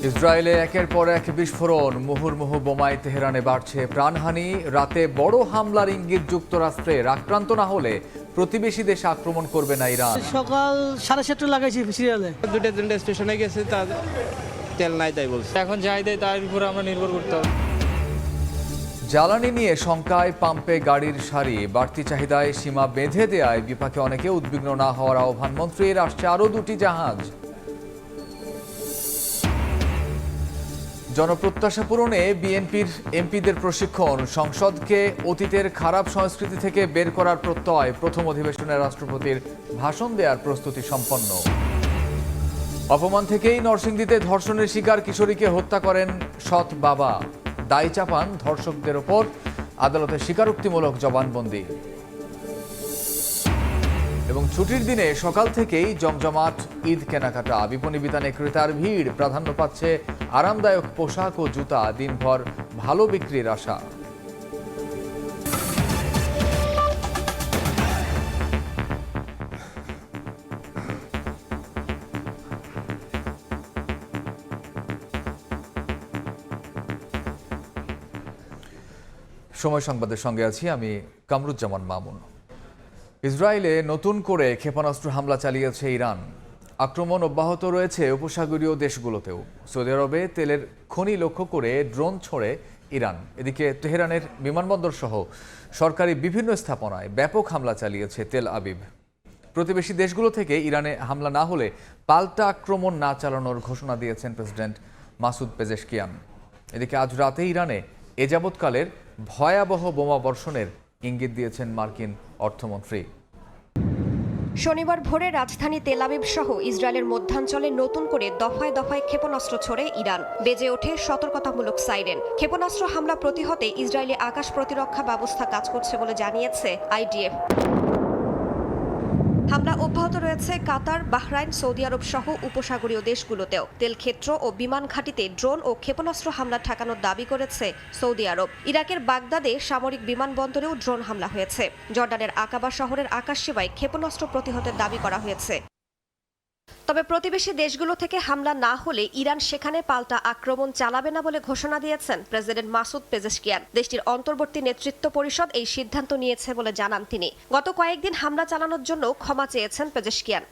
ইসরায়েলে একের পর এক বিস্ফোরণ, মুহুর্মুহু বোমায় তেহরানে বাড়ছে প্রাণহানি। রাতে বড় হামলার ইঙ্গিত যুক্তরাষ্ট্রের। আক্রান্ত না হলে প্রতিবেশী দেশে আক্রমণ করবে না ইরান। সকাল 7:30 লাগাইছি সিরিয়ালে। দুটো তিনটে স্টেশনে গেছে, তার তেল নাই তাই বলছে। এখন যাই দেয় তার উপরে আমরা নির্ভর করতে হবে। জ্বালানি নিয়ে শঙ্কায় পাম্পে গাড়ির সারি। বাড়তি চাহিদায় সীমা বেঁধে দেয়ায় বিপাকে অনেকে উদ্বিগ্ন না হওয়ার আহ্বান মন্ত্রীর। আসছে আরও 2টি জাহাজ। জনপ্রত্যাশা পূরণে বিএনপির এমপিদের প্রশিক্ষণ। সংসদকে অতীতের খারাপ সংস্কৃতি থেকে বের করার প্রত্যয়। প্রথম অধিবেশনে রাষ্ট্রপতির ভাষণ দেওয়ার প্রস্তুতি সম্পন্ন। অপমান থেকেই নরসিংদীতে ধর্ষণের শিকার কিশোরীকে হত্যা করেন সৎ বাবা। দায় চাপান ধর্ষকদের ওপর। আদালতে স্বীকারোক্তিমূলক জবানবন্দি। এবং ছুটির দিনে সকাল থেকেই জমজমাট ঈদ কেনাকাটা। বিপণী বিতানে ক্রেতার ভিড়। প্রাধান্য পাচ্ছে আরামদায়ক পোশাক ও জুতা। দিনভর ভালো বিক্রির আশা। সময় সংবাদের সঙ্গে আছি আমি কামরুজ্জামান মামুন। ইসরায়েলে নতুন করে ক্ষেপণাস্ত্র হামলা চালিয়েছে ইরান। আক্রমণ অব্যাহত রয়েছে উপসাগরীয় দেশগুলোতেও। সৌদি আরবে তেলের খনি লক্ষ্য করে ড্রোন ছোড়ে ইরান। এদিকে তেহরানের বিমানবন্দর সহ সরকারি বিভিন্ন স্থাপনায় ব্যাপক হামলা চালিয়েছে তেল আবিব। প্রতিবেশী দেশগুলো থেকে ইরানে হামলা না হলে পাল্টা আক্রমণ না চালানোর ঘোষণা দিয়েছেন প্রেসিডেন্ট মাসুদ পেজেশকিয়ান। এদিকে আজ রাতে ইরানে এ যাবৎকালের ভয়াবহ বোমা বর্ষণের ইঙ্গিত দিয়েছেন মার্কিন অর্থমন্ত্রী। শনিবার ভোরে রাজধানী তেল আবিব সহ ইসরায়েলের মধ্যাঞ্চলে নতুন করে দফায় দফায় ক্ষেপণাস্ত্র ছোড়ে ইরান। বেজে ওঠে সতর্কতামূলক সাইরেন। ক্ষেপণাস্ত্র হামলা প্রতিহতে ইসরায়েলি আকাশ প্রতিরক্ষা ব্যবস্থা কাজ করছে বলে জানিয়েছে আইডিএফ। হামলা অব্যাহত রয়েছে কাতার, বাহরাইন, সৌদি আরব সহ উপসাগরীয় দেশগুলোতেও। তেল ক্ষেত্র ও বিমান ঘাঁটিতে ড্রোন ও ক্ষেপণাস্ত্র হামলা ঠেকানোর দাবি করেছে সৌদি আরব। ইরাকের বাগদাদে সামরিক বিমানবন্দরেও ড্রোন হামলা হয়েছে। জর্ডানের আকাবা শহরের আকাশসীমায় ক্ষেপণাস্ত্র প্রতিহতের দাবি করা হয়েছে। তবে প্রতিবেশী দেশগুলো থেকে হামলা না হলে ইরান সেখানে পাল্টা আক্রমণ চালাবে না বলে ঘোষণা দিয়েছেন প্রেসিডেন্ট মাসুদ পেজেশকিয়ান। দেশটির অন্তর্বর্তী নেতৃত্ব পরিষদ এই সিদ্ধান্ত নিয়েছে বলে জানান তিনি। গত কয়েকদিন হামলা চালানোর জন্য ক্ষমা চেয়েছেন পেজেশকিয়ান।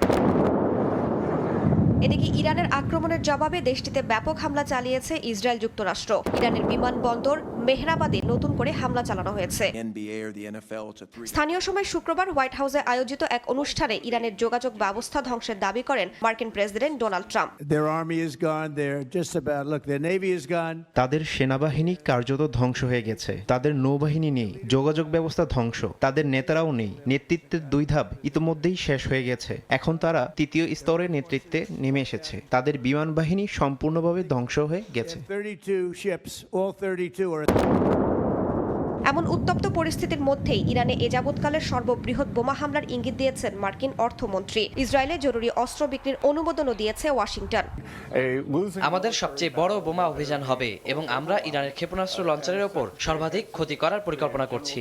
এদিকে ইরানের আক্রমণের জবাবে দেশটিতে ব্যাপক হামলা চালিয়েছে ইসরায়েল যুক্তরাষ্ট্র। ইরানের বিমানবন্দর মেহরাবাদে নতুন করে হামলা চালানো হয়েছে। স্থানীয় সময় শুক্রবার হোয়াইট হাউসে আয়োজিত এক অনুষ্ঠানে ইরানের যোগাযোগ ব্যবস্থা ধ্বংসের দাবি করেন মার্কিন প্রেসিডেন্ট ডোনাল্ড ট্রাম্প। তাদের সেনাবাহিনী কার্যত ধ্বংস হয়ে গেছে। তাদের নৌবাহিনী নেই, যোগাযোগ ব্যবস্থা ধ্বংস, তাদের নেতারাও নেই। নেতৃত্বের 2 ধাপ ইতিমধ্যেই শেষ হয়ে গেছে। এখন তারা 3য় স্তরের নেতৃত্বে নেমে এসেছে। তাদের বিমান বাহিনী সম্পূর্ণভাবে ধ্বংস হয়ে গেছে। এমন উত্তপ্ত পরিস্থিতির মধ্যেই ইরানে এ যাবৎকালের সর্ববৃহৎ বোমা হামলার ইঙ্গিত দিয়েছেন মার্কিন অর্থমন্ত্রী। ইসরায়েলে জরুরি অস্ত্র বিক্রির অনুমোদনও দিয়েছে ওয়াশিংটন। আমাদের সবচেয়ে বড় বোমা অভিযান হবে এবং আমরা ইরানের ক্ষেপণাস্ত্র লঞ্চারের ওপর সর্বাধিক ক্ষতি করার পরিকল্পনা করছি।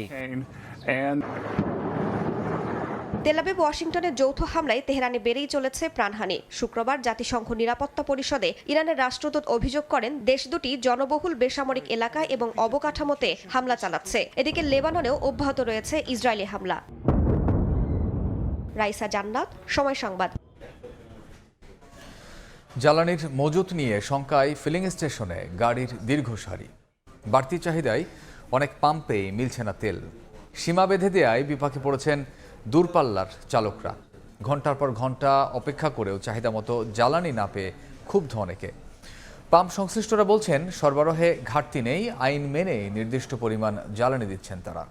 তেল আবিব ওয়াশিংটনের যৌথ হামলায় তেহরানে বেড়েই চলেছে প্রাণহানি। শুক্রবার জাতিসংঘ নিরাপত্তা পরিষদে ইরানের রাষ্ট্রদূত অভিযোগ করেন দেশ দুটি জনবহুল বেসামরিক এলাকায় এবং অবকাঠামোতে হামলা চালাচ্ছে। এদিকে লেবাননেও অব্যাহত রয়েছে ইসরায়েলি হামলা। রাইসা জান্নাত, সময় সংবাদ। জ্বালানির মজুত নিয়ে শঙ্কায় ফিলিং স্টেশনে গাড়ির দীর্ঘ সারি। বাড়তি চাহিদায় অনেক পাম্পেই মিলছে না তেল। সীমা বেঁধে দেয়ায় বিপাকে পড়েছেন দূরপাল্লার চালকরা। ঘন্টার পর ঘন্টা অপেক্ষা করেও চাহিদা মতো জ্বালানি না পেয়ে ক্ষুব্ধ অনেকে। পাম্প সংশ্লিষ্টরা বলছেন সরবরাহে ঘাটতি নেই, আইন মেনে নির্দিষ্ট পরিমাণ জ্বালানি দিচ্ছেন তারা।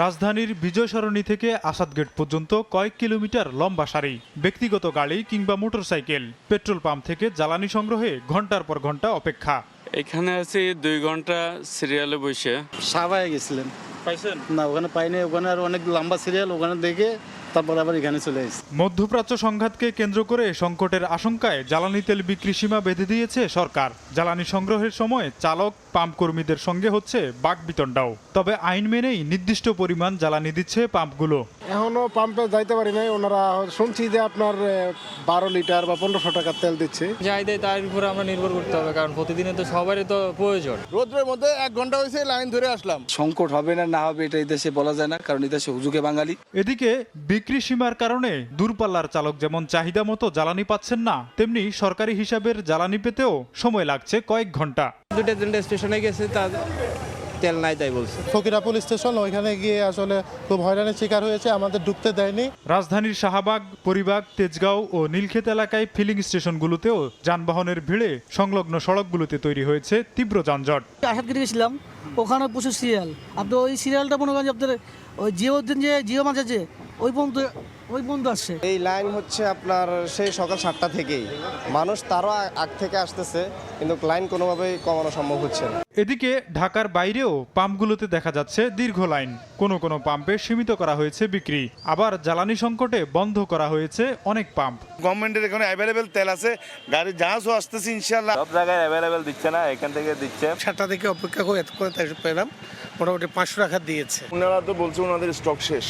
রাজধানীর বিজয় সরণি থেকে আসাদ গেট পর্যন্ত কয়েক কিলোমিটার লম্বা সারি। ব্যক্তিগত গাড়ি কিংবা মোটরসাইকেল। পেট্রোল পাম্প থেকে জ্বালানি সংগ্রহে ঘন্টার পর ঘন্টা অপেক্ষা। এখানে আছি 2 ঘন্টা সিরিয়ালে বসে। সাভারে গেছিলেন, পাইছেন না ওখানে পাইনি। ওখানে আর অনেক লম্বা সিরিয়াল, ওখানে দেখে তারপর আবার এখানে চলে এসেছি। মধ্যপ্রাচ্য সংঘাতকে কেন্দ্র করে সংকটের আশঙ্কায় জ্বালানি তেল বিক্রি সীমা বেঁধে দিয়েছে সরকার। জ্বালানি সংগ্রহের সময় চালক পাম্প কর্মীদের সঙ্গে হচ্ছে বাকবিতণ্ডাও। তবে আইন মেনেই নির্দিষ্ট পরিমাণ জ্বালানি দিচ্ছে পাম্পগুলো। এখনো পাম্পে যাইতে পারি নাই। ওনারা শুনছি যে আপনার 12 লিটার বা 1500 টাকার তেল দিচ্ছে। যাই দেয় তার উপরে আমরা নির্ভর করতে হবে, কারণ প্রতিদিনে তো সবারই তো প্রয়োজন। রোদ্রের মধ্যে 1 ঘন্টা হয়েছে লাইন ধরে আসলাম। সংকট হবে না হবে এটা এই দেশে বলা যায় না, কারণ এই দেশে হুজুগে বাঙালি। এদিকে বিক্রি সীমার কারণে দূরপাল্লার চালক যেমন চাহিদা মতো জ্বালানি পাচ্ছেন না, তেমনি সরকারি হিসাবের জ্বালানি পেতেও সময় লাগছে কয়েক ঘন্টা। 2-3 স্টেশনে গেছে, তার তেল নাই তাই বলছে। ফকিরা পুলিশ স্টেশন, ওইখানে গিয়ে আসলে খুব হয়রানির শিকার হয়েছে, আমাদের ঢুকতে দেয়নি। রাজধানীর শাহবাগ, পরিবাগ, তেজগাঁও ও নীলক্ষেত এলাকায় ফিলিং স্টেশনগুলোতেও যানবাহনের ভিড়ে সংলগ্ন সড়কগুলোতে তৈরি হয়েছে তীব্র যানজট। আসাদগিরি গেছিলাম, ওখানে প্রচুর সিরিয়াল। আপনি ওই সিরিয়ালটা মনে করেন আপনার ওই জিও মাছ আছে ওই বন্ধু আসছে। এই লাইন হচ্ছে আপনার সেই সকাল 7টা থেকেই, মানুষ তারও আগ থেকে আসতেছে, কিন্তু লাইন কোনোভাবেই কমানো সম্ভব হচ্ছে না। এদিকে ঢাকার বাইরেও পাম্পগুলোতে দেখা যাচ্ছে দীর্ঘ লাইন। কোনো কোনো পাম্পে সীমিত করা হয়েছে বিক্রি, আবার জ্বালানি সংকটে বন্ধ করা হয়েছে অনেক পাম্প। গভর্নমেন্টের এখানে অ্যাভেলেবেল তেল আছে, গাড়ি জাহাজও আসতেছে ইনশাআল্লাহ। সব জায়গায় অ্যাভেলেবেল দিচ্ছে না, এখান থেকে দিচ্ছে। 7টা থেকে অপেক্ষা করে পেলাম, মোটামুটি 500 টাকা দিয়েছে। ওনারা তো বলছে ওনাদের স্টক শেষ,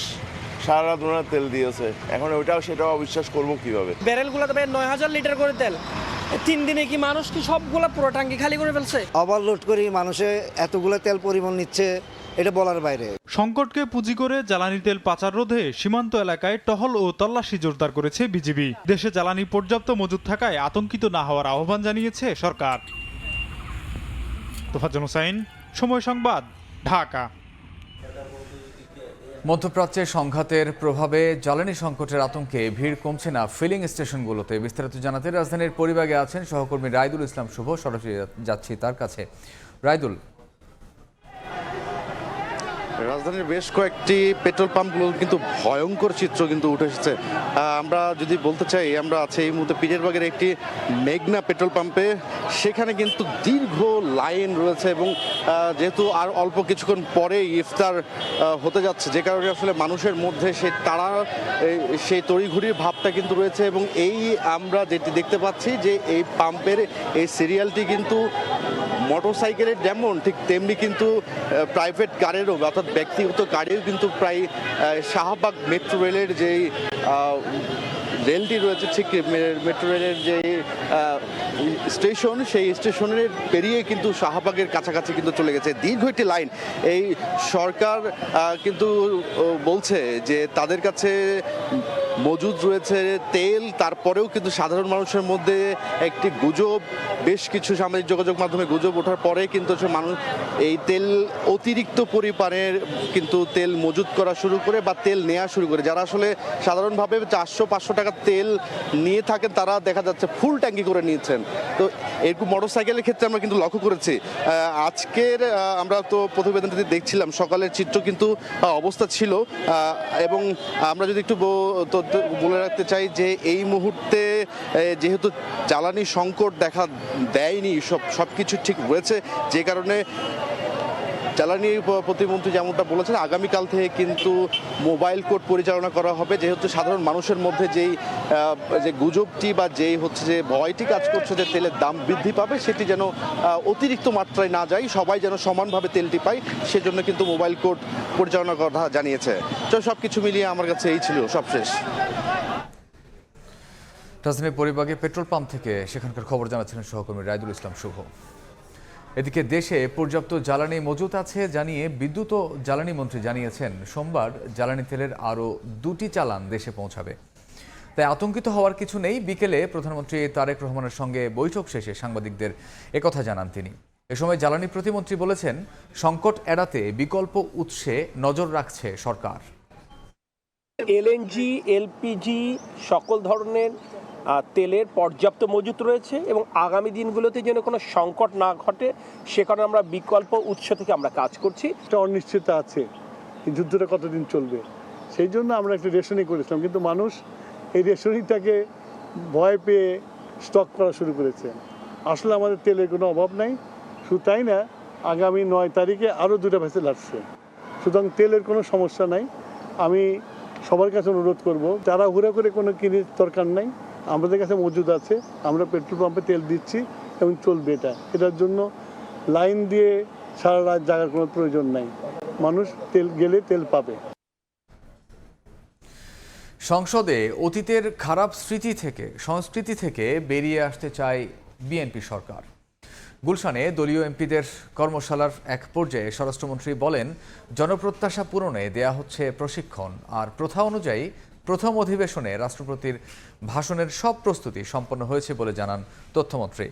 সারা রাত ওনারা তেল দিয়েছে, এখন সেটাও অবিশ্বাস করবো কিভাবে। ব্যারেলগুলো তো 9000 লিটার করে তেল, 3 দিনে কি মানুষ কি সবগুলো পুরো ট্যাঙ্কি খালি করে ফেলছে? ওভারলোড করি মানুষে এতগুলো তেল পরিমাণ নিচ্ছে, এটা বলার বাইরে। সংকটকে পুঁজি করে জ্বালানি তেল পাচার রোধে সীমান্ত এলাকায় টহল ও তল্লাশি জোরদার করেছে বিজিবি। দেশে জ্বালানি পর্যাপ্ত মজুদ থাকায় আতঙ্কিত না হওয়ার আহ্বান জানিয়েছে সরকার। তোফাজ্জল হোসাইন, সময় সংবাদ, ঢাকা। মধ্যপ্রাচ্যের সংঘাতের প্রভাবে জ্বালানি সংকটের আতঙ্কে ভিড় কমছে না ফিলিং স্টেশনগুলোতে। বিস্তারিত জানাতে রাজধানীর পরিবাগে আছেন সহকর্মী রাইদুল ইসলাম শুভ, সরাসরি যাচ্ছি তার কাছে। রাইদুল, রাজধানীর বেশ কয়েকটি পেট্রোল পাম্পগুলো কিন্তু ভয়ঙ্কর চিত্র কিন্তু উঠে এসেছে। আমরা যদি বলতে চাই, আমরা আছি এই মুহূর্তে পীরেরবাগের একটি মেঘনা পেট্রোল পাম্পে। সেখানে কিন্তু দীর্ঘ লাইন রয়েছে এবং যেহেতু আর অল্প কিছুক্ষণ পরে ইফতার হতে যাচ্ছে, যে কারণে আসলে মানুষের মধ্যে সেই তড়িঘড়ির ভাবটা কিন্তু রয়েছে। এবং এই আমরা যেটি দেখতে পাচ্ছি যে এই পাম্পের এই সিরিয়ালটি কিন্তু মোটরসাইকেলের যেমন ঠিক তেমনি কিন্তু প্রাইভেট কারেরও, অর্থাৎ ব্যক্তিগত গাড়িও কিন্তু প্রায় শাহবাগ মেট্রো রেলের যেই রেলটি রয়েছে, ঠিক মেট্রো রেলের যে স্টেশন, সেই স্টেশনের পেরিয়ে কিন্তু শাহবাগের কাছাকাছি কিন্তু চলে গেছে দীর্ঘ একটি লাইন। এই সরকার কিন্তু বলছে যে তাদের কাছে মজুদ রয়েছে তেল, তারপরেও কিন্তু সাধারণ মানুষের মধ্যে একটি গুজব, বেশ কিছু সামাজিক যোগাযোগ মাধ্যমে গুজব ওঠার পরে কিন্তু মানুষ এই তেল অতিরিক্ত পরিমাণের কিন্তু তেল মজুদ করা শুরু করে বা তেল নেওয়া শুরু করে। যারা আসলে সাধারণভাবে 400-500 টাকা তেল নিয়ে থাকেন, তারা দেখা যাচ্ছে ফুল ট্যাঙ্কি করে নিয়েছেন। তো এরকম মোটরসাইকেলের ক্ষেত্রে আমরা কিন্তু লক্ষ্য করেছি। আজকের আমরা তো প্রতিবেদনটি দেখছিলাম, সকালের চিত্র কিন্তু অবস্থা ছিল। এবং আমরা যদি একটু বলে রাখতে চাই যে এই মুহূর্তে যেহেতু জ্বালানি সংকট দেখা দেয়নি, সব কিছু ঠিক রয়েছে, যে কারণে জ্বালানি প্রতিমন্ত্রী যেমনটা বলেছেন, আগামীকাল থেকে কিন্তু মোবাইল কোর্ট পরিচালনা করা হবে, যেহেতু সাধারণ মানুষের মধ্যে যে গুজবটি বা যেই হচ্ছে যে ভয়টি কাজ করছে যে তেলের দাম বৃদ্ধি পাবে, সেটি যেন অতিরিক্ত মাত্রায় না যায়, সবাই যেন সমানভাবে তেলটি পায়, সেজন্য কিন্তু মোবাইল কোর্ট পরিচালনা কথা জানিয়েছে। তো সব কিছু মিলিয়ে আমার কাছে এই ছিল সবশেষ। রাজধানীর পরিবাগে পেট্রোল পাম্প থেকে সেখানকার খবর জানাচ্ছিলেন সহকর্মী রাইদুল ইসলাম শুভ। এদিকে দেশে পর্যাপ্ত জ্বালানি মজুত আছে জানিয়ে বিদ্যুৎ ও জ্বালানি মন্ত্রী জানিয়েছেন সোমবার জ্বালানি তেলের আরও 2টি চালান দেশে পৌঁছাবে। তাই আতঙ্কিত হওয়ার কিছু নেই। বিকেলে প্রধানমন্ত্রী তারেক রহমানের সঙ্গে বৈঠক শেষে সাংবাদিকদের একথা জানান তিনি। এ সময় জ্বালানি প্রতিমন্ত্রী বলেছেন, সংকট এড়াতে বিকল্প উৎসে নজর রাখছে সরকার। এলএনজি, এলপিজি সকল ধরনের তেলের পর্যাপ্ত মজুত রয়েছে এবং আগামী দিনগুলোতে যেন কোনো সংকট না ঘটে সে কারণে আমরা বিকল্প উৎস থেকে আমরা কাজ করছি। একটা অনিশ্চয়তা আছে, এই যুদ্ধটা কতদিন চলবে, সেই জন্য আমরা একটা রেশনিং করেছিলাম, কিন্তু মানুষ এই রেশনিংটাকে ভয় পেয়ে স্টক করা শুরু করেছে। আসলে আমাদের তেলের কোনো অভাব নাই, শুধু তাই না, আগামী 9 তারিখে আরও 2টা ভেসেল আসছে, সুতরাং তেলের কোনো সমস্যা নাই। আমি সবার কাছে অনুরোধ করব, যারা হুড়া করে কোনো কিনে দরকার নাই, আমাদের কাছে মজুদ আছে, আমরা পেট্রোল পাম্পে তেল দিচ্ছি এবং চলবে। এটার জন্য লাইন দিয়ে সারা রাত জাগার কোনো প্রয়োজন নাই, মানুষ তেল গেলে তেল পাবে। সংসদে অতীতের খারাপ সংস্কৃতি থেকে বেরিয়ে আসতে চায় বিএনপি সরকার। গুলশানে দলীয় এমপিদের কর্মশালার এক পর্যায়ে স্বরাষ্ট্রমন্ত্রী বলেন, জনপ্রত্যাশা পূরণে দেয়া হচ্ছে প্রশিক্ষণ, আর প্রথা অনুযায়ী প্রথম অধিবেশনে রাষ্ট্রপতির ভাষণের সব প্রস্তুতি সম্পন্ন হয়েছে বলে জানান তথ্যমন্ত্রী।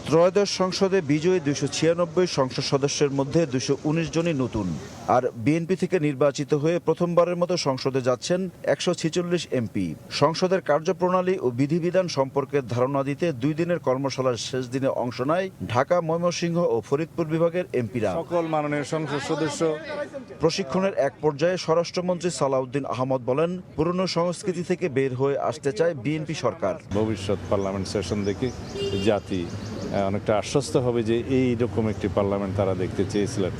ত্রয়োদশ সংসদে বিজয়ী 296 সংসদ সদস্যের মধ্যে 219 জনই নতুন। আর বিএনপি থেকে নির্বাচিত হয়ে প্রথমবারের মতো সংসদে যাচ্ছেন 146 এমপি। সংসদের কার্যপ্রণালী ও বিধিবিধান সম্পর্কে ধারণা দিতে 2 দিনের কর্মশালার শেষ দিনে অংশ নেয় ঢাকা, ময়মনসিংহ ও ফরিদপুর বিভাগের এমপিরা। সকল মাননীয় সংসদ সদস্য প্রশিক্ষণের এক পর্যায়ে স্বরাষ্ট্রমন্ত্রী সালাউদ্দিন আহমদ বলেন, পুরনো সংস্কৃতি থেকে বের হয়ে আসতে চায় বিএনপি সরকার। ভবিষ্যৎ পার্লামেন্ট সেশন দেখে জাতি অনেকটা আশ্বস্ত হবে যে এইরকম একটি পার্লামেন্ট তারা দেখতে চেয়েছিলেন,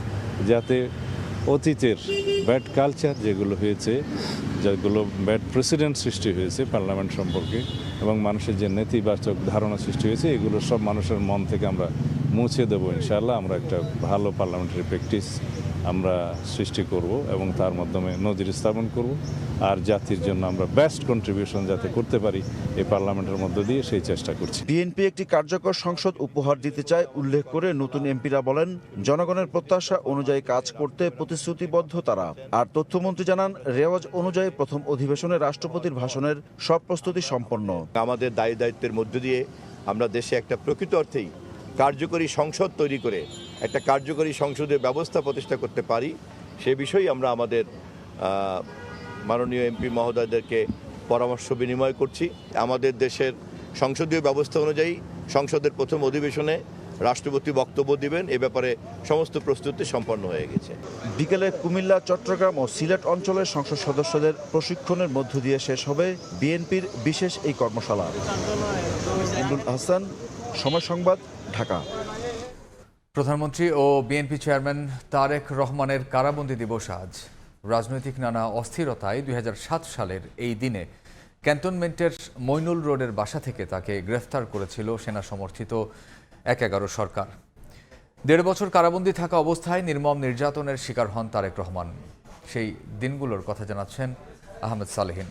যাতে অতীতের ব্যাড কালচার যেগুলো হয়েছে, যেগুলো ব্যাড প্রেসিডেন্ট সৃষ্টি হয়েছে পার্লামেন্ট সম্পর্কে এবং মানুষের যে নেতিবাচক ধারণা সৃষ্টি হয়েছে, এগুলো সব মানুষের মন থেকে আমরা মুছে দেবো ইনশাআল্লাহ। আমরা একটা ভালো পার্লামেন্টারি প্র্যাকটিস আমরা সৃষ্টি করব এবং তার মাধ্যমে নজির স্থাপন করব, আর জাতির জন্য আমরা বেস্ট কন্ট্রিবিউশন যাতে করতে পারি এই পার্লামেন্টের মধ্য দিয়ে সেই চেষ্টা করছি। বিএনপি একটি কার্যকর সংসদ উপহার দিতে চায় উল্লেখ করে নতুন এমপিরা বলেন, জনগণের প্রত্যাশা অনুযায়ী কাজ করতে প্রতিশ্রুতিবদ্ধ তারা। আর তথ্যমন্ত্রী জানান, রেওয়াজ অনুযায়ী প্রথম অধিবেশনে রাষ্ট্রপতির ভাষণের সব প্রস্তুতি সম্পন্ন। আমাদের দায়িত্বের মধ্য দিয়ে আমরা দেশে একটা প্রকৃত অর্থেই কার্যকরী সংসদ তৈরি করে একটা কার্যকরী সংসদীয় ব্যবস্থা প্রতিষ্ঠা করতে পারি, সে বিষয়ে আমরা আমাদের মাননীয় এমপি মহোদয়দেরকে পরামর্শ বিনিময় করছি। আমাদের দেশের সংসদীয় ব্যবস্থা অনুযায়ী সংসদের প্রথম অধিবেশনে রাষ্ট্রপতি বক্তব্য দিবেন, এ ব্যাপারে সমস্ত প্রস্তুতি সম্পন্ন হয়ে গেছে। বিকেলে কুমিল্লা, চট্টগ্রাম ও সিলেট অঞ্চলের সংসদ সদস্যদের প্রশিক্ষণের মধ্য দিয়ে শেষ হবে বিএনপির বিশেষ এই কর্মশালা। ইমরুল হাসান, সময় সংবাদ, ঢাকা। প্রধানমন্ত্রী ও বিএনপি চেয়ারম্যান তারেক রহমানের কারাবন্দী দিবস আজ। রাজনৈতিক নানা অস্থিরতায় 2007 সালের এই দিনে ক্যান্টনমেন্টের মইনুল রোডের বাসা থেকে তাকে গ্রেফতার করেছিল সেনা সমর্থিত 1-11 সরকার। 1.5 বছর কারাবন্দী থাকা অবস্থায় নির্মম নির্যাতনের শিকার হন তারেক রহমান। সেই দিনগুলোর কথা জানাচ্ছেন আহমেদ সালেহিন।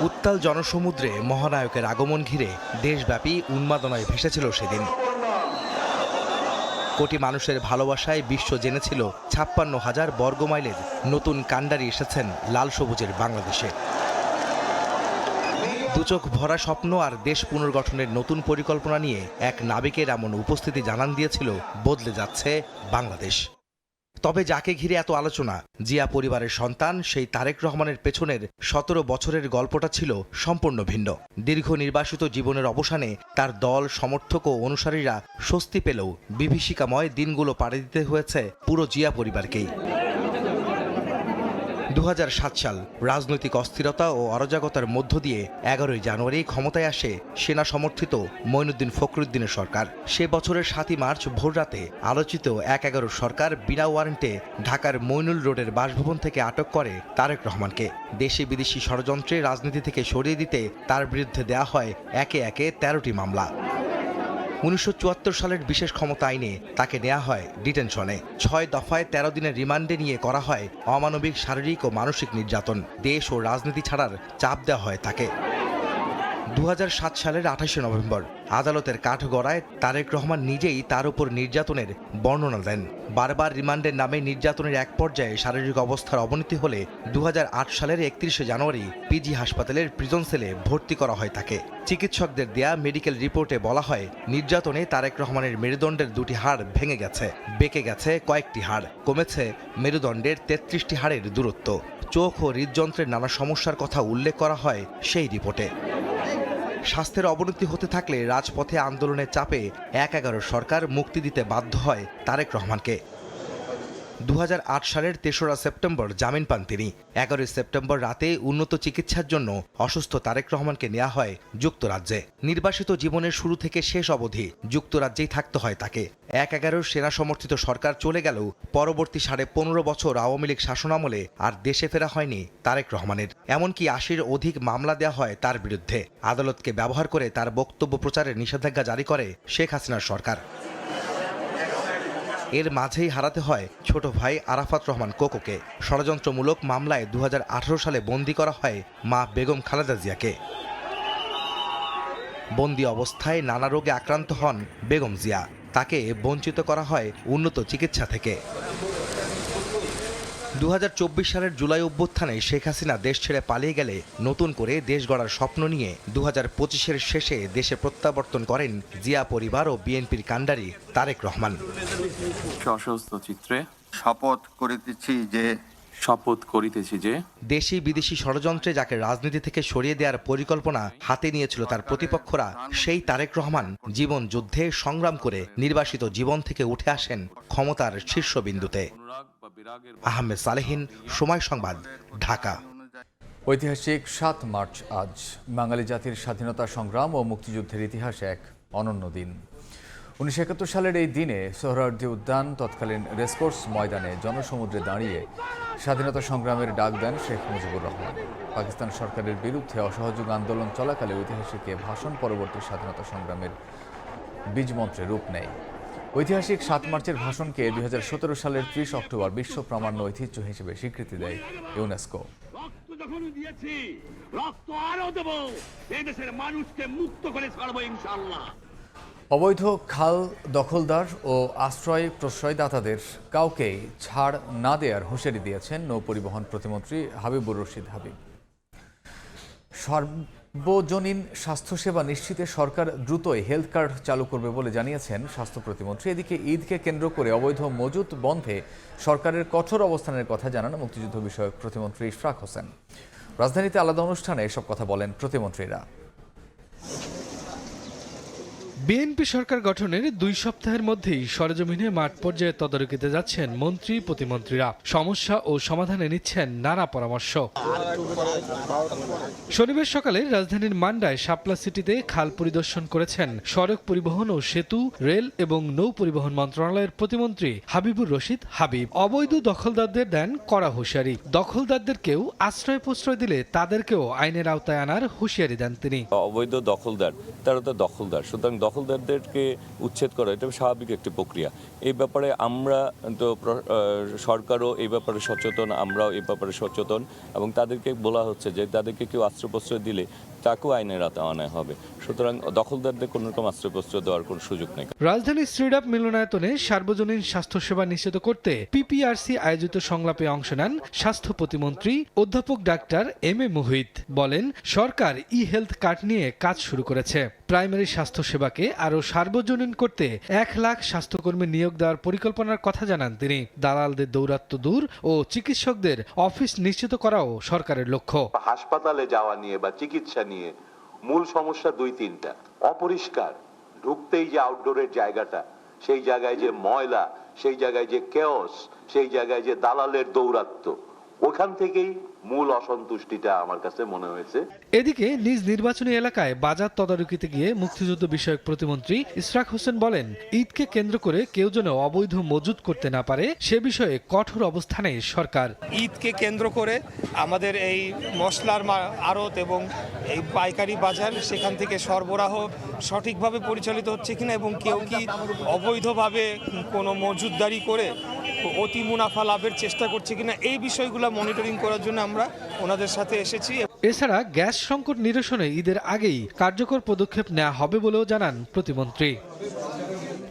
উত্তাল জনসমুদ্রে মহানায়কের আগমন ঘিরে দেশব্যাপী উন্মাদনায় ভেসেছিল সেদিন। কোটি মানুষের ভালোবাসায় বিশ্ব জেনেছিল 56,000 বর্গমাইলের নতুন কাণ্ডারি এসেছেন লাল সবুজের বাংলাদেশে। দুচোখ ভরা স্বপ্ন আর দেশ পুনর্গঠনের নতুন পরিকল্পনা নিয়ে এক নাবিকের এমন উপস্থিতি জানান দিয়েছিল বদলে যাচ্ছে বাংলাদেশ। তবে যাকে ঘিরে এত আলোচনা, জিয়া পরিবারের সন্তান সেই তারেক রহমানের পেছনের 17 বছরের গল্পটা ছিল সম্পূর্ণ ভিন্ন। দীর্ঘ নির্বাসিত জীবনের অবসানে তার দল, সমর্থক ও অনুসারীরা স্বস্তি পেলেও বিভীষিকাময় দিনগুলো পাড়ি দিতে হয়েছে পুরো জিয়া পরিবারকেই। 2007 সাল রাজনৈতিক অস্থিরতা ও অরাজকতার মধ্য দিয়ে 11ই জানুয়ারি ক্ষমতায় আসে সেনা সমর্থিত মঈনুদ্দিন ফখরুদ্দিনের সরকার। সে বছরের 7ই মার্চ ভোররাতে আলোচিত 1-11 সরকার বিনা ওয়ারেন্টে ঢাকার মইনুল রোডের বাসভবন থেকে আটক করে তারেক রহমানকে। দেশি বিদেশি ষড়যন্ত্রে রাজনীতি থেকে সরিয়ে দিতে তার বিরুদ্ধে দেয়া হয় একে একে 13টি মামলা। 1974 সালের বিশেষ ক্ষমতা আইনে তাকে নেওয়া হয় ডিটেনশনে। 6 দফায় 13 দিনের রিমান্ডে নিয়ে করা হয় অমানবিক শারীরিক ও মানসিক নির্যাতন। দেশ ও রাজনীতি ছাড়ার চাপ দেওয়া হয় তাকে। 2007 সালের 28 নভেম্বর আদালতের কাঠগড়ায় তারেক রহমান নিজেই তার উপর নির্যাতনের বর্ণনা দেন। বারবার রিমান্ডের নামে নির্যাতনের এক পর্যায়ে শারীরিক অবস্থার অবনতি হলে 2008 সালের 31 জানুয়ারি পিজি হাসপাতালের প্রিজন সেলে ভর্তি করা হয় তাকে। চিকিৎসকদের দেয়া মেডিকেল রিপোর্টে বলা হয়, নির্যাতনে তারেক রহমানের মেরুদণ্ডের 2টি হাড় ভেঙে গেছে, বেঁকে গেছে কয়েকটি হাড়, কমেছে মেরুদণ্ডের 33টি হাড়ের দূরত্ব। চোখ ও হৃদযন্ত্রের নানা সমস্যার কথা উল্লেখ করা হয় সেই রিপোর্টে। স্বাস্থ্যের অবনতি হতে থাকলে রাজপথে আন্দোলনের চাপে 1-11 সরকার মুক্তি দিতে বাধ্য হয় তারেক রহমানকে। 2008 সালের 3রা সেপ্টেম্বর জামিন পান তিনি। 11 সেপ্টেম্বর রাতে উন্নত চিকিৎসার জন্য অসুস্থ তারেক রহমানকে নেওয়া হয় যুক্তরাজ্যে। নির্বাসিত জীবনের শুরু থেকে শেষ অবধি যুক্তরাজ্যেই থাকতে হয় তাকে। 1-11 সেনা সমর্থিত সরকার চলে গেলেও পরবর্তী 15.5 বছর আওয়ামী লীগ শাসনামলে আর দেশে ফেরা হয়নি তারেক রহমানের। এমনকি 80-র অধিক মামলা দেওয়া হয় তার বিরুদ্ধে। আদালতকে ব্যবহার করে তার বক্তব্য প্রচারের নিষেধাজ্ঞা জারি করে শেখ হাসিনার সরকার। এর মাঝেই হারাতে হয় ছোট ভাই আরাফাত রহমান কোকোকে। ষড়যন্ত্রমূলক মামলায় 2018 সালে বন্দী করা হয় মা বেগম খালেদা জিয়াকে। বন্দী অবস্থায় নানা রোগে আক্রান্ত হন বেগম জিয়া। তাকে বঞ্চিত করা হয় উন্নত চিকিৎসা থেকে। 2024 সালের জুলাই অভ্যুত্থানে শেখ হাসিনা দেশ ছেড়ে পালিয়ে গেলে নতুন করে দেশ গড়ার স্বপ্ন নিয়ে 2025-এর শেষে দেশে প্রত্যাবর্তন করেন জিয়া পরিবার ও বিএনপির কাণ্ডারি তারেক রহমান। সশস্ত্র চিত্রে শপথ করিতেছি যে দেশি বিদেশি ষড়যন্ত্রে যাকে রাজনীতি থেকে সরিয়ে দেওয়ার পরিকল্পনা হাতে নিয়েছিল তার প্রতিপক্ষরা, সেই তারেক রহমান জীবন যুদ্ধে সংগ্রাম করে নির্বাসিত জীবন থেকে উঠে আসেন ক্ষমতার শীর্ষবিন্দুতে। আহমেদ সালেহিন, সময় সংবাদ, ঢাকা। ঐতিহাসিক 7 মার্চ আজ বাঙালি জাতির স্বাধীনতা সংগ্রাম ও মুক্তিযুদ্ধের ইতিহাসে এক অনন্য দিন। 1971 সালের এই দিনে সোহরাওয়ার্দী উদ্যান তৎকালীন রেসকোর্স ময়দানে জনসমুদ্রে দাঁড়িয়ে স্বাধীনতা সংগ্রামের ডাক দেন শেখ মুজিবুর রহমান। পাকিস্তান সরকারের বিরুদ্ধে অসহযোগ আন্দোলন চলাকালে ঐতিহাসিক এ ভাষণ পরবর্তী স্বাধীনতা সংগ্রামের বীজমন্ত্রে রূপ নেয়। ঐতিহাসিক 7 মার্চের ভাষণকে 2017 সালের 30 অক্টোবর বিশ্ব প্রামাণ্য ঐতিহ্য হিসেবে স্বীকৃতি দেয় ইউনেস্কো। অবৈধ খাল দখলদার ও আশ্রয় প্রশ্রয়দাতাদের কাউকেই ছাড় না দেওয়ার হুঁশিয়ারি দিয়েছেন নৌপরিবহন প্রতিমন্ত্রী হাবিবুর রশিদ হাবিব। সর্বজনীন স্বাস্থ্যসেবা নিশ্চিতে সরকার দ্রুতই হেলথ কার্ড চালু করবে বলে জানিয়েছেন স্বাস্থ্য প্রতিমন্ত্রী। এদিকে ঈদকে কেন্দ্র করে অবৈধ মজুত বন্ধে সরকারের কঠোর অবস্থানের কথা জানান মুক্তিযুদ্ধ বিষয়ক প্রতিমন্ত্রী ইশফাক হোসেন। রাজধানীতে আলাদা অনুষ্ঠানে এসব কথা বলেন প্রতিমন্ত্রীরা। বিএনপি সরকার গঠনের 2 সপ্তাহের মধ্যেই সরেজমিনে মাঠ পর্যায়ে তদারকিতে যাচ্ছেন মন্ত্রী প্রতিমন্ত্রীরা। সমস্যা ও সমাধানে নিচ্ছেন নানা পরামর্শ। শনিবার সকালে রাজধানীর মান্ডায় শাপলা সিটিতে খাল পরিদর্শন করেছেন সড়ক পরিবহন ও সেতু, রেল এবং নৌ পরিবহন মন্ত্রণালয়ের প্রতিমন্ত্রী হাবিবুর রশিদ হাবিব। অবৈধ দখলদারদের দেন কড়া হুঁশিয়ারি। দখলদারদেরকেও আশ্রয় প্রশ্রয় দিলে তাদেরকেও আইনের আওতায় আনার হুঁশিয়ারি দেন তিনি। অবৈধ দখলদার তারা তো দখলদার, সুতরাং দখলদারদেরকে উচ্ছেদ করা এটা স্বাভাবিক একটি প্রক্রিয়া। এই ব্যাপারে আমরা তো সরকারও এই ব্যাপারে সচেতন, আমরাও এই ব্যাপারে সচেতন এবং তাদেরকে বলা হচ্ছে যে তাদেরকে কেউ আশ্রয় প্রশ্রয় দিলে তাকেও আইনের আওতায় আনা হবে। সুতরাং দখলদারদের কোনো রকম আশ্রয় প্রশ্রয় দেওয়ার কোনো সুযোগ নেই। রাজধানীর শ্রীডাপ মিলনায়তনে সার্বজনীন স্বাস্থ্যসেবা নিশ্চিত করতে পিপিআরসি আয়োজিত সংলাপে অংশ নেন স্বাস্থ্য প্রতিমন্ত্রী অধ্যাপক ডাক্তার এম এ মুহিত। বলেন, সরকার ই হেলথ কার্ড নিয়ে কাজ শুরু করেছে। প্রাইমারি স্বাস্থ্যসেবাকে আরও সার্বজনীন করতে 1 লাখ স্বাস্থ্যকর্মী নিয়োগ দেওয়ার পরিকল্পনার কথা জানান তিনি। দালালদের দৌরাত্ম্য দূর ও চিকিৎসকদের অফিস নিশ্চিত করাও সরকারের লক্ষ্য। হাসপাতালে যাওয়া নিয়ে বা চিকিৎসা নিয়ে মূল সমস্যা 2-3টা। অপরিষ্কার, ঢুকতেই যে আউটডোরের জায়গাটা, সেই জায়গায় যে ময়লা, সেই জায়গায় যে কেওস, সেই জায়গায় যে দালালের দৌরাত্ম্য, ওখান থেকেই মূল অসন্তুষ্টিটা আমার কাছে মনে হয়েছে। এদিকে নিজ নির্বাচনী এলাকায় বাজার তদারকিতে গিয়ে মুক্তিযুদ্ধ বিষয়ক প্রতিমন্ত্রী ইশফাক হোসেন বলেন, ঈদকে কেন্দ্র করে কেউ যেন অবৈধ মজুত করতে না পারে সে বিষয়ে কঠোর অবস্থানে সরকার। ঈদকে কেন্দ্র করে আমাদের এই মশলার আড়ত এবং এই পাইকারি বাজার, সেখান থেকে সরবরাহ সঠিকভাবে পরিচালিত হচ্ছে কিনা এবং কেউ কি অবৈধভাবে কোনো মজুতদারি করে অতি মুনাফা লাভের চেষ্টা করছে কিনা, এই বিষয়গুলো মনিটরিং করার জন্য আমরা ওনাদের সাথে এসেছি। এছাড়া গ্যাস সংকট নিরসনে ঈদের আগেই কার্যকর পদক্ষেপ নেওয়া হবে বলেও জানান প্রতিমন্ত্রী।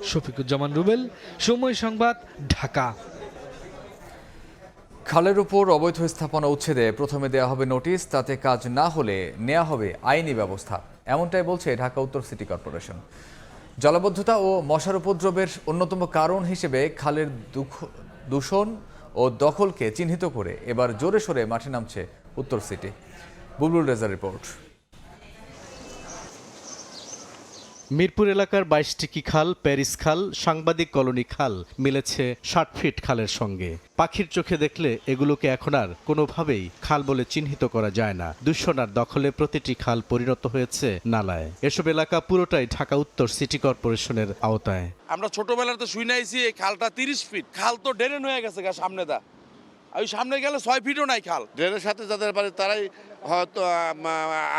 শফিকুজ্জামান রুবেল, সময় সংবাদ, ঢাকা। খালের উপর অবৈধ স্থাপনা উচ্ছেদে প্রথমে দেওয়া হবে নোটিশ, তাতে কাজ না হলে নেওয়া হবে আইনি ব্যবস্থা, এমনটাই বলছে ঢাকা উত্তর সিটি কর্পোরেশন। জলাবদ্ধতা ও মশার উপদ্রবের অন্যতম কারণ হিসেবে খালের দূষণ ও দখলকে চিহ্নিত করে এবার জোরে সোরে মাঠে নামছে উত্তর সিটি। বুলবুল রেজার রিপোর্ট। মিরপুর এলাকার 22টি খাল, প্যারিস খাল, সাংবাদিক কলোনি খাল মিলেছে 60 ফিট খালের সঙ্গে। পাখির চোখে দেখলে এগুলোকে এখন আর কোনোভাবেই খাল বলে চিহ্নিত করা যায় না। দূষণার দখলে প্রতিটি খাল পরিণত হয়েছে নালায়। এসব এলাকা পুরোটাই ঢাকা উত্তর সিটি কর্পোরেশনের আওতায়। আমরা ছোটবেলাতে শুনে আইছি এই খালটা 30 ফিট, খাল তো ড্রেন হয়ে গেছে সামনে দা, ওই সামনে গেলে 6 ফিটও নাই খাল। ড্রেনের সাথে যাদের বাড়ি তারাই হয়তো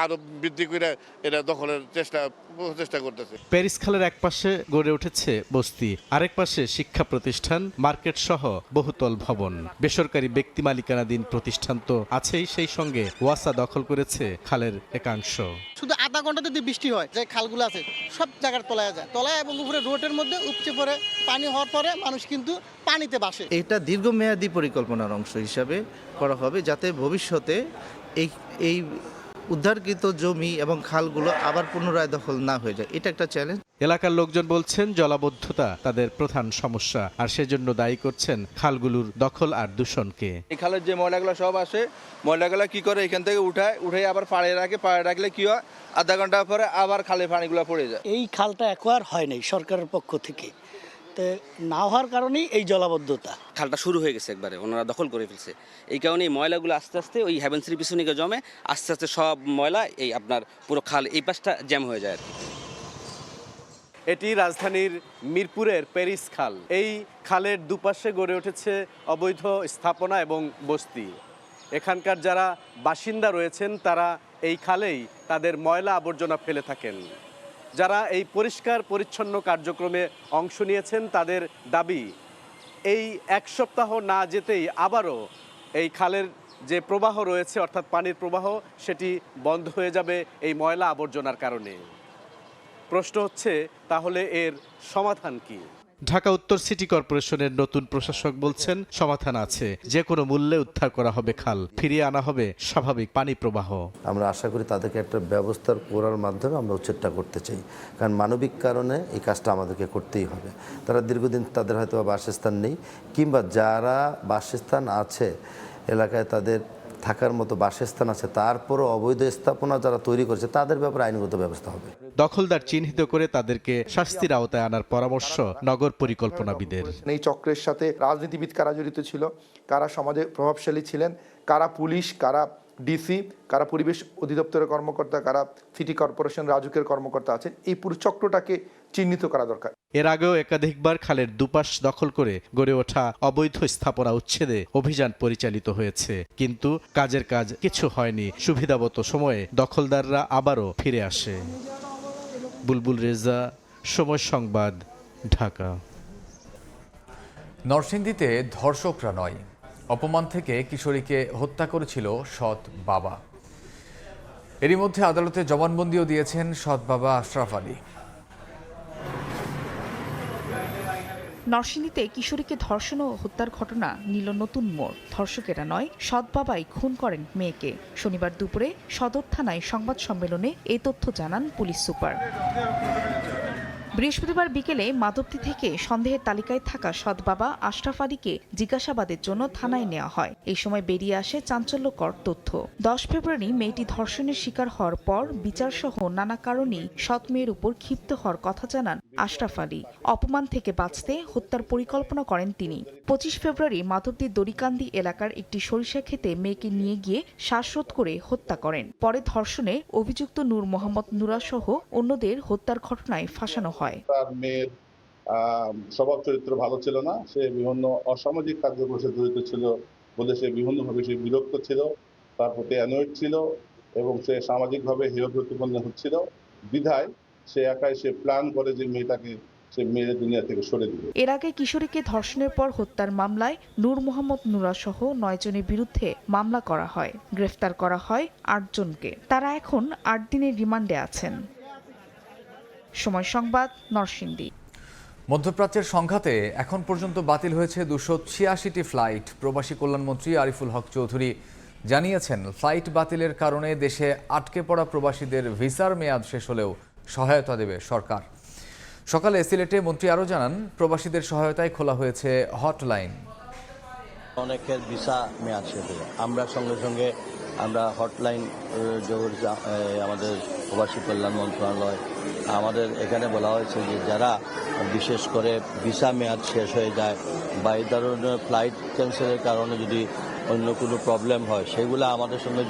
আরো বৃদ্ধি করে এটা দখলের চেষ্টা করতেছে। প্যারিস খালের এক পাশে গড়ে উঠেছে বস্তি, আরেক পাশে শিক্ষা প্রতিষ্ঠান, মার্কেট সহ বহুতল ভবন। বেসরকারি ব্যক্তি মালিকানাধীন প্রতিষ্ঠান তো আছেই, সেই সঙ্গে ওয়াসা দখল করেছে খালের একাংশ। শুধু আধা ঘন্টা যদি বৃষ্টি হয়, যে খালগুলো আছে সব জায়গার তলায় যায়, তলায় এবং উপরে রোডের মধ্যে উপচে পড়ে পানি হওয়ার পরে মানুষ কিন্তু পানিতে বাসে। এটা দীর্ঘমেয়াদী পরিকল্পনার অংশ হিসাবে করা হবে, যাতে ভবিষ্যতে এই উদ্ধারকৃত জমি এবং খালগুলো আবার পুনরায় দখল না হয়ে যায়। এটা একটা চ্যালেঞ্জ। এলাকার লোকজন বলছেন জলাবদ্ধতা তাদের প্রধান সমস্যা, আর সেজন্য দায়ী করছেন খালগুলোর দখল আর দূষণকে। এই খালের যে ময়লাগুলো সব আসে, ময়লাগুলো কি করে এখান থেকে উঠায় আবার পাড়ে রাখে, পাড়ে রাখলে কি হয়, আধা ঘন্টা পরে আবার খালে পানিগুলো পড়ে যায়। এই খালটা একবার হয় নাই সরকারের পক্ষ থেকে, তো না হওয়ার কারণেই এই জলাবদ্ধতা। খালটা শুরু হয়ে গেছে, একবারে ওনারা দখল করে ফেলছে। এই কারণে এই ময়লাগুলো আস্তে আস্তে ওই হ্যাভেন্সির পিছনে গিয়ে জমে, আস্তে আস্তে সব ময়লা এই আপনার পুরো খাল এই পাশটা জ্যাম হয়ে যায় আর কি। এটি রাজধানীর মিরপুরের প্যারিস খাল। এই খালের দুপাশে গড়ে উঠেছে অবৈধ স্থাপনা এবং বস্তি। এখানকার যারা বাসিন্দা রয়েছেন তারা এই খালেই তাদের ময়লা আবর্জনা ফেলে থাকেন। যারা এই পরিষ্কার পরিচ্ছন্ন কার্যক্রমে অংশ নিয়েছেন তাদের দাবি, এই এক সপ্তাহ না যেতেই আবারও এই খালের যে প্রবাহ রয়েছে, অর্থাৎ পানির প্রবাহ, সেটি বন্ধ হয়ে যাবে এই ময়লা আবর্জনার কারণে। প্রশ্ন হচ্ছে, তাহলে এর সমাধান কি? ঢাকা উত্তর সিটি কর্পোরেশনের নতুন প্রশাসক বলছেন সমাধান আছে, যে কোনো মূল্যে উদ্ধার করা হবে খাল, ফিরিয়ে আনা হবে স্বাভাবিক পানি প্রবাহ। আমরা আশা করি তাদেরকে একটা ব্যবস্থা করার মাধ্যমে আমরা উচ্ছেদটা করতে চাই, কারণ মানবিক কারণে এই কাজটা আমাদেরকে করতেই হবে। তারা দীর্ঘদিন তাদের হয়তো বাসস্থান নেই, কিংবা যারা বাসস্থান আছে এলাকায় তাদের থাকার মতো বাসস্থান আছে, তারপরও অবৈধ স্থাপনা যারা তৈরি করেছে তাদের ব্যাপারে আইনগত ব্যবস্থা হবে। দখলদার চিহ্নিত করে তাদেরকে শাস্তির আওতায় আনার পরামর্শ নগর পরিকল্পনাবিদের। এই চক্রের সাথে রাজনীতিবিদ কারা জড়িত ছিল, কারা সমাজে প্রভাবশালী ছিলেন, কারা পুলিশ, কারা ডিসি, কারা পরিবেশ অধিদপ্তরের কর্মকর্তা, কারা সিটি কর্পোরেশন রাজুকের কর্মকর্তা আছেন, এই পুরো চক্রটাকে চিহ্নিত করা দরকার। এর আগেও একাধিকবার খালের দুপাশ দখল করে গড়ে ওঠা অবৈধ স্থাপনা উচ্ছেদে অভিযান পরিচালিত হয়েছে, কিন্তু কাজের কাজ কিছু হয়নি। সুবিধামতো সময়ে দখলদাররা আবারও ফিরে আসে। বুলবুল রেজা, সময় সংবাদ, ঢাকা। নরসিংদীতে ধর্ষকরা নয়, অপমান থেকে কিশোরীকে হত্যা করেছিল সৎ বাবা। এরই মধ্যে আদালতে জবানবন্দিও দিয়েছেন সৎ বাবা আশরাফ আলী। নরসিংদীতে কিশোরীকে ধর্ষণ ও হত্যার ঘটনা নিল নতুন মোড়। ধর্ষকেরা নয়, সৎ বাবাই খুন করেন মেয়েকে। শনিবার দুপুরে সদর থানায় সংবাদ সম্মেলনে এ তথ্য জানান পুলিশ সুপার। বৃহস্পতিবার বিকেলে মাধবদী থেকে সন্দেহের তালিকায় থাকা সৎ বাবা আশরাফ আলীকে জিজ্ঞাসাবাদের জন্য থানায় নেওয়া হয়। এই সময় বেরিয়ে আসে চাঞ্চল্যকর তথ্য। 10 ফেব্রুয়ারি মেয়েটি ধর্ষণের শিকার হওয়ার পর বিচারসহ নানা কারণেই সৎ মেয়ের উপর ক্ষিপ্ত হওয়ার কথা জানান আশরাফ আলী। অপমান থেকে বাঁচতে হত্যার পরিকল্পনা করেন তিনি। 25 ফেব্রুয়ারি মাধবদীর দড়িকান্দি এলাকার একটি সরিষা ক্ষেতে মেয়েকে নিয়ে গিয়ে শ্বাসরোধ করে হত্যা করেন। পরে ধর্ষণে অভিযুক্ত নূর মোহাম্মদ নুরা সহ অন্যদের হত্যার ঘটনায় ফাঁসানো হয়। তার মেয়ের স্বভাব চরিত্র ভালো ছিল না, সে বিভিন্ন অসামাজিক কার্যক্রমে জড়িত ছিল বলে সে বিভিন্নভাবে সে বিরক্ত ছিল, তার প্রতি অ্যানয়েড ছিল এবং সে সামাজিকভাবে হেয় প্রতিপন্ন হচ্ছিল। বিধায় সে একাই সে প্ল্যান করে যে মেয়েটাকে সে মেয়ের দুনিয়া থেকে সরে দিবে। এর আগে কিশোরীকে ধর্ষণের পর হত্যার মামলায় নূর মোহাম্মদ নুরা সহ 9 জনের বিরুদ্ধে মামলা করা হয়। গ্রেফতার করা হয় 8 জনকে। তারা এখন 8 দিনের রিমান্ডে আছেন। সময় সংবাদ, নরসিংদী। মধ্যপ্রাচ্যের সংঘাতে এখন পর্যন্ত বাতিল হয়েছে 286টি ফ্লাইট। প্রবাসী কল্যাণমন্ত্রী আরিফুল হক চৌধুরী জানিয়েছেন, ফ্লাইট বাতিলের কারণে দেশে আটকে পড়া প্রবাসীদের ভিসার মেয়াদ শেষ হলেও সহায়তা দেবে সরকার। সকালে সিলেটে মন্ত্রী আরও জানান, প্রবাসীদের সহায়তায় খোলা হয়েছে হটলাইন। অনেকের ভিসা মেয়াদ শেষ হলো, আমরা সঙ্গে সঙ্গে আমরা হটলাইন আমাদের প্রবাসী কল্যাণ মন্ত্রণালয় আমাদের এখানে বলা হয়েছে যে যারা বিশেষ করে ভিসা মেয়াদ শেষ হয়ে যায় বা এই ধরনের ফ্লাইট ক্যান্সেলের কারণে যদি অন্য কোনো প্রবলেম হয় সেগুলো আমাদের সঙ্গে